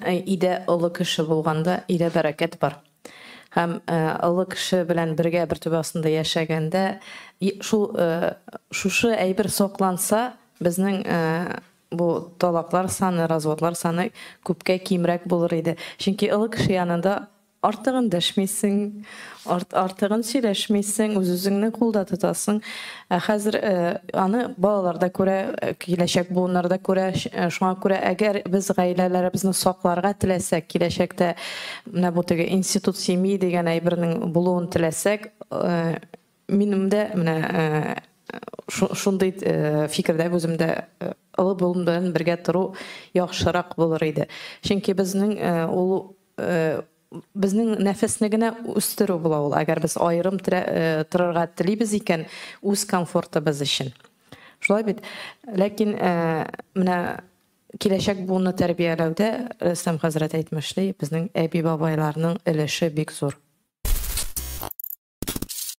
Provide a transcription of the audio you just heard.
иде олы кеше булганда иде бәрәкәт бар. Һәм олы кеше белән бергә бер төбе астында яшәгәндә шушы әйбер сакланса, безнең бу талаклар саны, разводлар саны күпкә кимрәк булыр иде. Чөнки олы кеше янында артыгын дәшмисең, артыгын сөйләшмисең, үз-үзеңне кулда тотасың. Хәзер аны балаларда күрә, киләчәк буыннарда күрә, шуңа күрә әгәр без гаиләләребезне сакларга теләсәк, киләчәктә менә бу теге институт семьи дигән әйбернең булуын теләсәк, минемдә менә шундый фикердә үземдә олы булым белән бергә тору яхшырак булыр иде. Чөнки безнең нәфесне генә үстерү була ул. Әгәр без аерым торырга телибез икән, үз комфортыбыз өчен. Шулай бит. Ләкин менә киләчәк буынны тәрбияләүдә Рөстәм хәзрәт әйтмешли, безнең әби бабайларның өлеше бик зур.